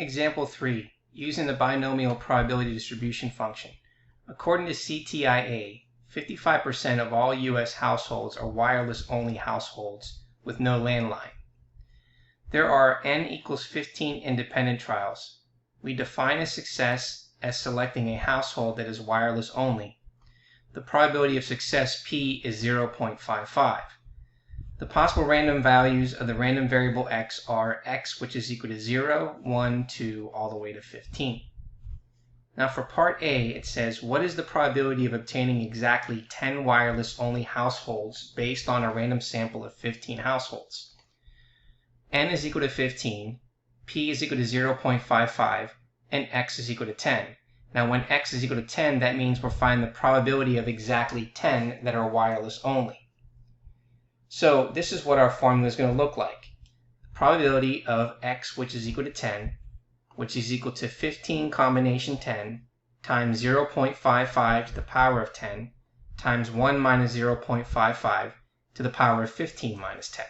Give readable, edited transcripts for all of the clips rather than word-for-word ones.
Example 3. Using the binomial probability distribution function. According to CTIA, 55% of all U.S. households are wireless-only households with no landline. There are n equals 15 independent trials. We define a success as selecting a household that is wireless only. The probability of success P is 0.55. The possible random values of the random variable x are x, which is equal to 0, 1, 2, all the way to 15. Now for part A, it says, what is the probability of obtaining exactly 10 wireless-only households based on a random sample of 15 households? N is equal to 15, P is equal to 0.55, and x is equal to 10. Now when x is equal to 10, that means we're finding the probability of exactly 10 that are wireless only. So this is what our formula is going to look like. The probability of x, which is equal to 10, which is equal to 15 combination 10 times 0.55 to the power of 10 times 1 minus 0.55 to the power of 15 minus 10.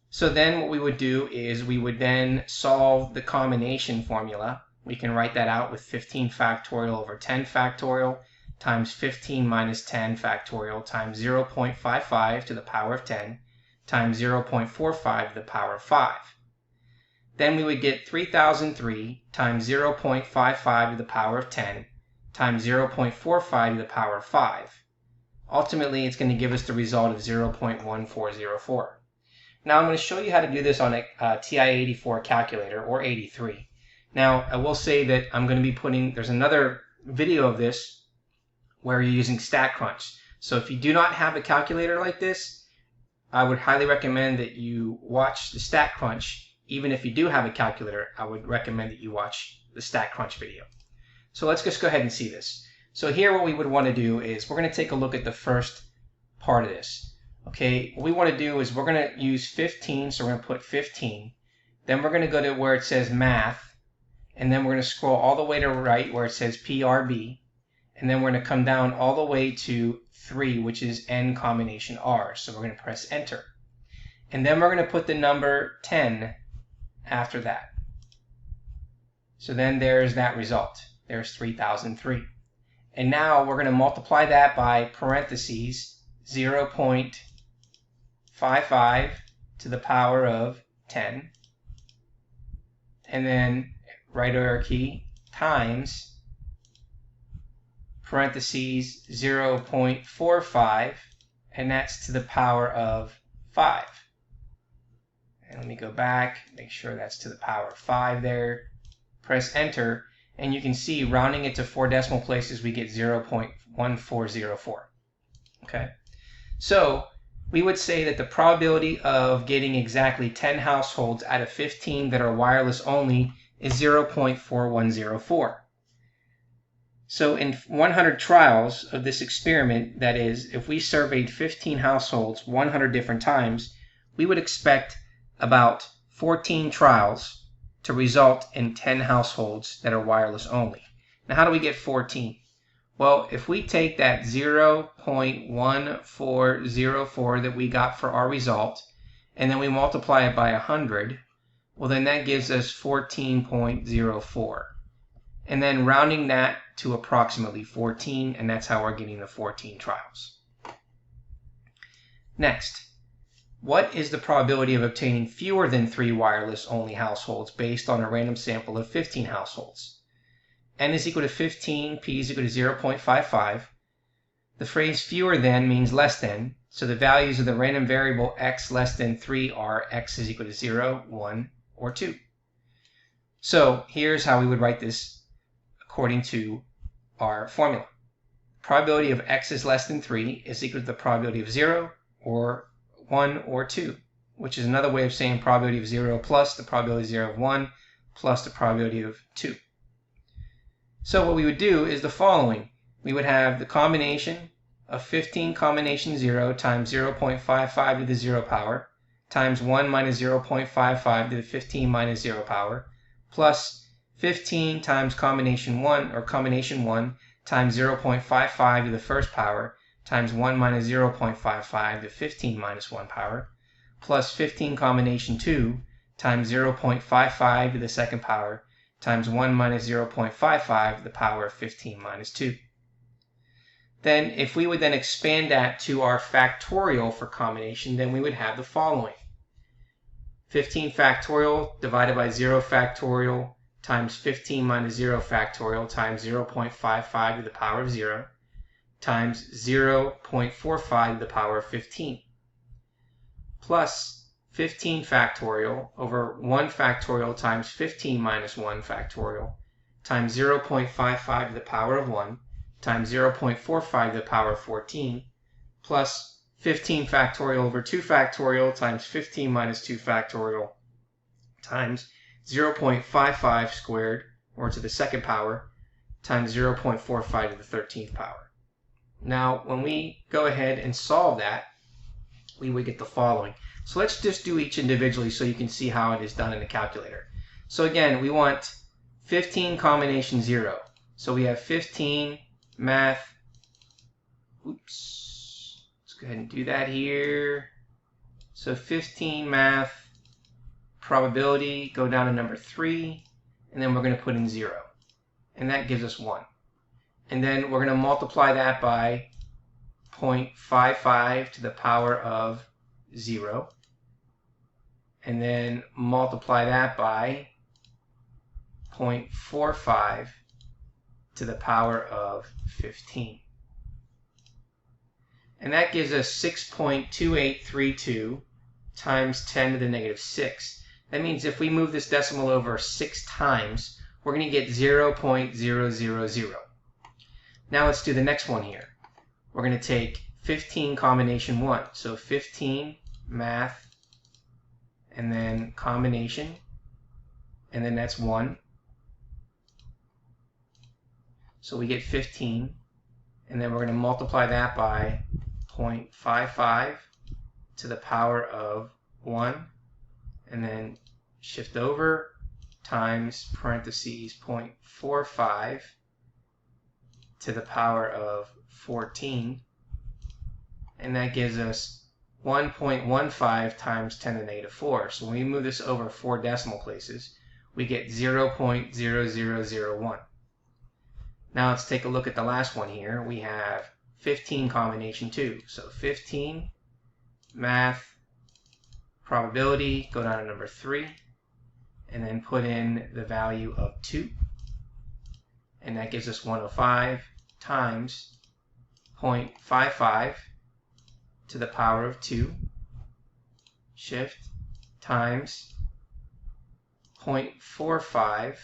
So then what we would do is we would then solve the combination formula. We can write that out with 15 factorial over 10 factorial times 15 minus 10 factorial times 0.55 to the power of 10 times 0.45 to the power of 5. Then we would get 3003 times 0.55 to the power of 10 times 0.45 to the power of 5. Ultimately, it's going to give us the result of 0.1404. Now I'm going to show you how to do this on a TI-84 calculator or 83. Now I will say that I'm going to be there's another video of this where you're using StatCrunch. So if you do not have a calculator like this, I would highly recommend that you watch the StatCrunch. Even if you do have a calculator, I would recommend that you watch the StatCrunch video. So let's just go ahead and see this. So here what we would want to do is we're going to take a look at the first part of this. Okay, what we want to do is we're going to use 15, so we're going to put 15. Then we're going to go to where it says Math, and then we're going to scroll all the way to right where it says PRB. And then we're going to come down all the way to 3, which is n combination r. So we're going to press enter. And then we're going to put the number 10 after that. So then there's that result. There's 3003. And now we're going to multiply that by parentheses 0.55 to the power of 10. And then right arrow key times parentheses 0.45, and that's to the power of 5. And let me go back, make sure that's to the power of 5 there. Press enter, and you can see rounding it to 4 decimal places, we get 0.1404. Okay, so we would say that the probability of getting exactly 10 households out of 15 that are wireless only is 0.4104. So in 100 trials of this experiment, that is, if we surveyed 15 households 100 different times, we would expect about 14 trials to result in 10 households that are wireless only. Now how do we get 14? Well, if we take that 0.1404 that we got for our result, and then we multiply it by 100, well then that gives us 14.04. And then rounding that to approximately 14, and that's how we're getting the 14 trials. Next, what is the probability of obtaining fewer than 3 wireless-only households based on a random sample of 15 households? N is equal to 15, P is equal to 0.55. The phrase fewer than means less than, so the values of the random variable x less than 3 are x is equal to 0, 1, or 2. So here's how we would write this according to our formula. Probability of x is less than 3 is equal to the probability of 0, or 1, or 2, which is another way of saying probability of 0 plus the probability of 0 of 1 plus the probability of 2. So what we would do is the following. We would have the combination of 15 combination 0 times 0.55 to the 0 power times 1 minus 0.55 to the 15 minus 0 power plus 15 times combination 1 times 0.55 to the first power times 1 minus 0.55 to 15 minus 1 power plus 15 combination 2 times 0.55 to the second power times 1 minus 0.55 to the power of 15 minus 2. Then if we would then expand that to our factorial for combination, then we would have the following. 15 factorial divided by 0 factorial times 15 minus 0 factorial times 0.55 to the power of 0 times 0.45 to the power of 15 plus 15 factorial over 1 factorial times 15 minus 1 factorial times 0.55 to the power of 1 times 0.45 to the power of 14 plus 15 factorial over 2 factorial times 15 minus 2 factorial times 0.55 squared, or to the second power, times 0.45 to the 13th power. Now, when we go ahead and solve that, we would get the following. So let's just do each individually so you can see how it is done in the calculator. So again, we want 15 combination 0. So we have 15 math. Oops. Let's go ahead and do that here. So 15 math probability, go down to number 3, and then we're going to put in 0. And that gives us 1. And then we're going to multiply that by 0.55 to the power of 0. And then multiply that by 0.45 to the power of 15. And that gives us 6.2832 times 10 to the negative 6. That means if we move this decimal over 6 times, we're going to get 0.000. Now let's do the next one here. We're going to take 15 combination 1. So 15 math, and then combination, and then that's 1. So we get 15, and then we're going to multiply that by 0.55 to the power of 1, and then shift over times parentheses 0.45 to the power of 14, and that gives us 1.15 times 10 to the negative 4. So when we move this over 4 decimal places, we get 0.0001. Now let's take a look at the last one here. We have 15 combination 2. So 15 math probability, go down to number 3, and then put in the value of 2. And that gives us 105 times 0.55 to the power of 2, shift, times 0.45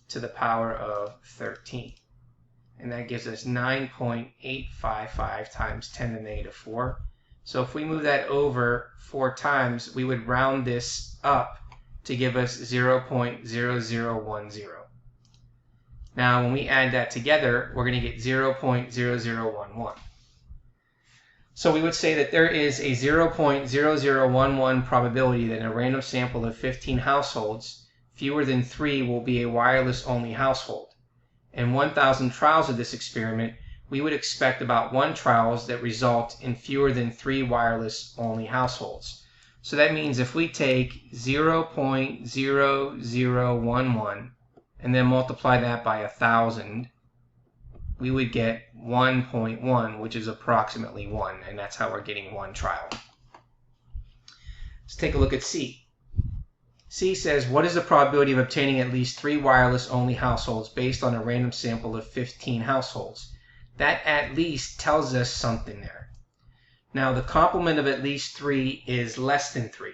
to the power of 13. And that gives us 9.855 times 10 to the negative 4. So if we move that over 4 times, we would round this up to give us 0.0010. Now when we add that together, we're going to get 0.0011. So we would say that there is a 0.0011 probability that in a random sample of 15 households, fewer than 3 will be a wireless-only household. In 1,000 trials of this experiment, we would expect about 1 trials that result in fewer than 3 wireless-only households. So that means if we take 0.0011 and then multiply that by 1,000, we would get 1.1, which is approximately 1, and that's how we're getting 1 trial. Let's take a look at C. C says, what is the probability of obtaining at least 3 wireless-only households based on a random sample of 15 households? That at least tells us something there. Now, the complement of at least 3 is less than 3.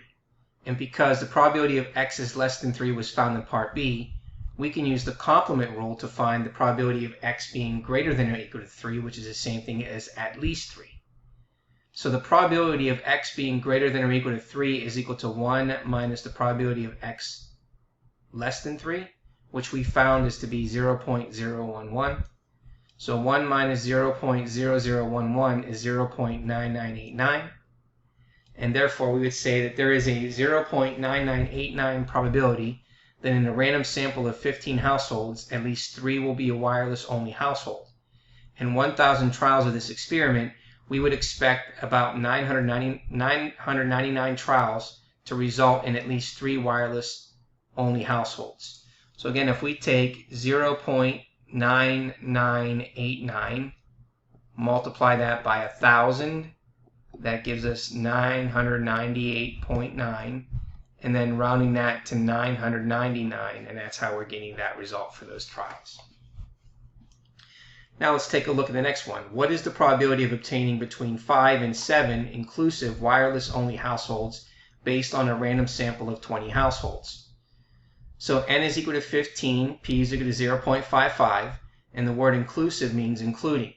And because the probability of x is less than 3 was found in part B, we can use the complement rule to find the probability of x being greater than or equal to 3, which is the same thing as at least 3. So the probability of x being greater than or equal to 3 is equal to 1 minus the probability of x less than 3, which we found is to be 0.011. So 1 minus 0.0011 is 0.9989. And therefore we would say that there is a 0.9989 probability that in a random sample of 15 households, at least 3 will be a wireless-only household. In 1,000 trials of this experiment, we would expect about 999 trials to result in at least 3 wireless only households. So again, if we take 0.9989, multiply that by 1,000, that gives us 998.9, and then rounding that to 999, and that's how we're getting that result for those trials. Now let's take a look at the next one. What is the probability of obtaining between 5 and 7 inclusive wireless only households based on a random sample of 20 households? So n is equal to 15, p is equal to 0.55, and the word inclusive means including.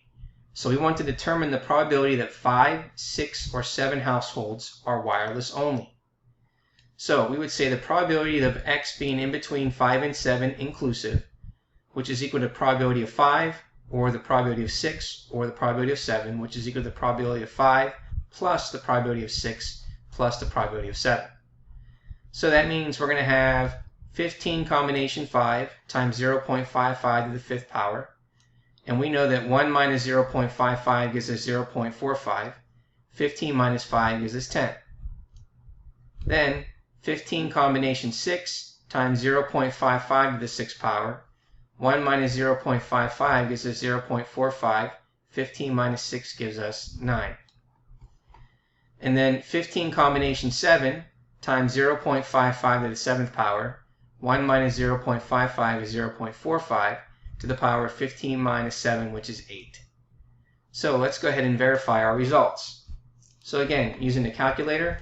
So we want to determine the probability that 5, 6, or 7 households are wireless only. So we would say the probability of x being in between 5 and 7 inclusive, which is equal to the probability of 5, or the probability of 6, or the probability of 7, which is equal to the probability of 5 plus the probability of 6 plus the probability of 7. So that means we're going to have 15 combination 5 times 0.55 to the 5th power. And we know that 1 minus 0.55 gives us 0.45. 15 minus 5 gives us 10. Then 15 combination 6 times 0.55 to the 6th power. 1 minus 0.55 gives us 0.45. 15 minus 6 gives us 9. And then 15 combination 7 times 0.55 to the 7th power. 1 minus 0.55 is 0.45 to the power of 15 minus 7, which is 8. So let's go ahead and verify our results. So again, using the calculator,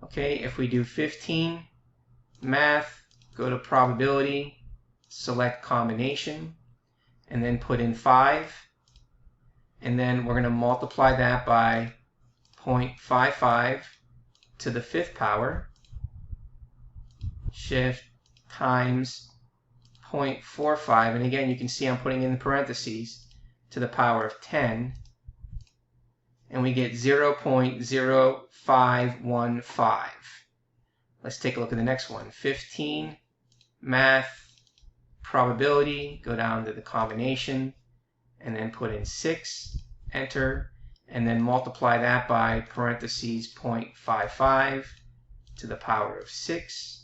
okay, if we do 15, math, go to probability, select combination, and then put in 5, and then we're going to multiply that by 0.55 to the 5th power, shift times 0.45, and again you can see I'm putting in the parentheses, to the power of 10, and we get 0.0515. Let's take a look at the next one. 15, math, probability, go down to the combination, and then put in 6, enter, and then multiply that by parentheses 0.55 to the power of 6,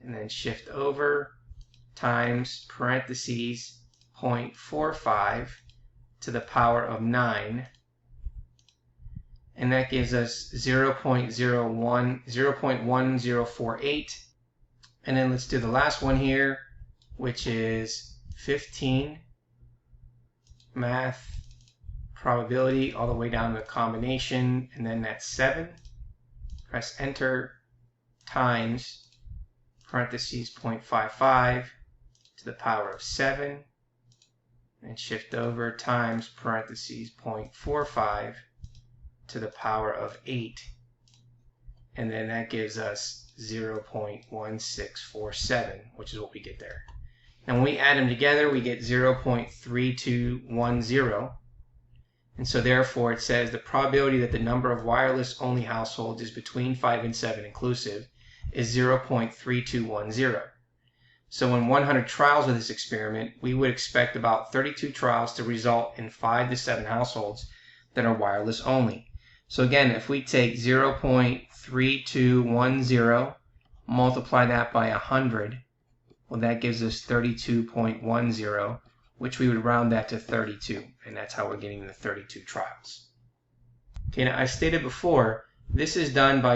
and then shift over, times parentheses 0.45 to the power of 9, and that gives us 0.1048. And then let's do the last one here, which is 15, math, probability, all the way down to the combination, and then that's 7. Press enter, times parentheses 0.55 to the power of 7, and shift over, times parentheses 0.45 to the power of 8, and then that gives us 0.1647, which is what we get there. And when we add them together, we get 0.3210, and so therefore it says the probability that the number of wireless only households is between 5 and 7 inclusive is 0.3210. So in 100 trials of this experiment, we would expect about 32 trials to result in 5 to 7 households that are wireless only. So again, if we take 0.3210, multiply that by 100, well, that gives us 32.10, which we would round that to 32, and that's how we're getting the 32 trials. Okay, now I stated before, this is done by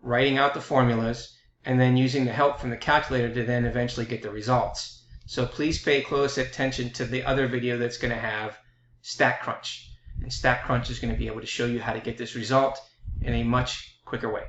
writing out the formulas and then using the help from the calculator to then eventually get the results. So please pay close attention to the other video that's going to have StatCrunch. And StatCrunch is going to be able to show you how to get this result in a much quicker way.